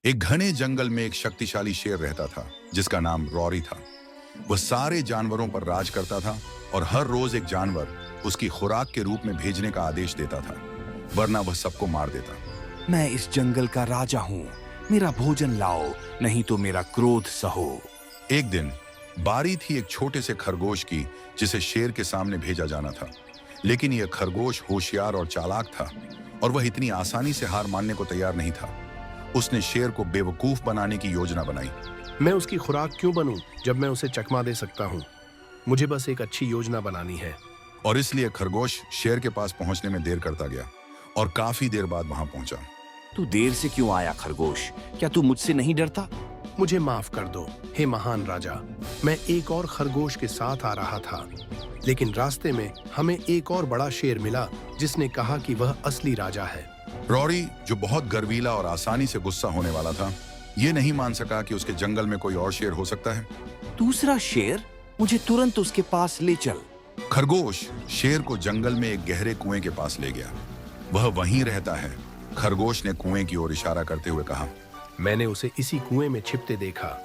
एक घने जंगल में एक शक्तिशाली शेर रहता था जिसका नाम रॉरी था। वह सारे जानवरों पर राज करता था और हर रोज एक जानवर उसकी खुराक के रूप में भेजने का आदेश देता था, वरना वह सबको मार देता। मैं इस जंगल का राजा हूँ, मेरा भोजन लाओ, नहीं तो मेरा क्रोध सहो। एक दिन बारी थी एक छोटे से खरगोश की जिसे शेर के सामने भेजा जाना था। लेकिन यह खरगोश होशियार और चालाक था और वह इतनी आसानी से हार मानने को तैयार नहीं था। उसने शेर को बेवकूफ बनाने की योजना बनाई। मैं उसकी खुराक क्यों बनूं जब मैं उसे चकमा दे सकता हूं? मुझे बस एक अच्छी योजना बनानी है। और इसलिए खरगोश शेर के पास पहुंचने में देर करता गया और काफी देर बाद वहां पहुंचा। तू देर से क्यों आया खरगोश? क्या तू मुझसे नहीं डरता? मुझे माफ कर दो, हे महान राजा। मैं एक और खरगोश के साथ आ रहा था, लेकिन रास्ते में हमें एक और बड़ा शेर मिला जिसने कहा कि वह असली राजा है। रॉरी, जो बहुत गर्वीला और आसानी से गुस्सा होने वाला था, ये नहीं मान सका कि उसके जंगल में कोई और शेर हो सकता है। दूसरा शेर? मुझे तुरंत उसके पास ले चल। खरगोश शेर को जंगल में एक गहरे कुएं के पास ले गया। वह वहीं रहता है। खरगोश ने कुएं की ओर इशारा करते हुए कहा, मैंने उसे इसी कुएं में छिपते देखा।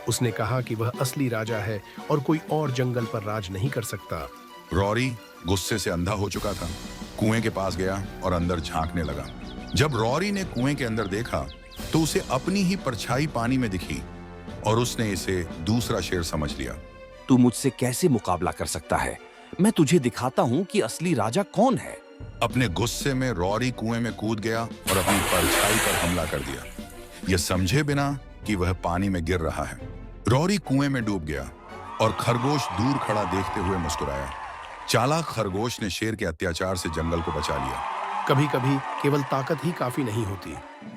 उसने कहा कि वह असली राजा है और कोई और जंगल पर राज नहीं कर सकता। रॉरी गुस्से से अंधा हो चुका था। कुएं के पास गया और अंदर झांकने लगा। जब रॉरी ने कुएं के अंदर देखा तो उसे अपनी ही परछाई पानी में दिखी और उसने इसे दूसरा शेर समझ लिया। तू मुझसे कैसे मुकाबला कर सकता है? मैं तुझे दिखाता हूँ कि असली राजा कौन है। अपने गुस्से में रॉरी कुएं में कूद गया और अपनी परछाई पर हमला कर दिया, यह समझे बिना कि वह पानी में गिर रहा है। रॉरी कुएं में डूब गया और खरगोश दूर खड़ा देखते हुए मुस्कुराया। चालाक खरगोश ने शेर के अत्याचार से जंगल को बचा लिया। कभी कभी केवल ताकत ही काफी नहीं होती,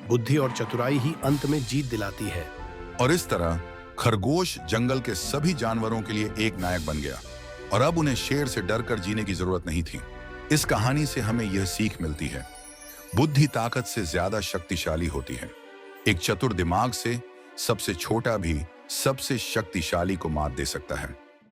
बुद्धि और चतुराई ही अंत में जीत दिलाती है। और इस तरह खरगोश जंगल के सभी जानवरों के लिए एक नायक बन गया और अब उन्हें शेर से डरकर जीने की जरूरत नहीं थी। इस कहानी से हमें यह सीख मिलती है, बुद्धि ताकत से ज्यादा शक्तिशाली होती है। एक चतुर दिमाग से सबसे छोटा भी सबसे शक्तिशाली को मात दे सकता है।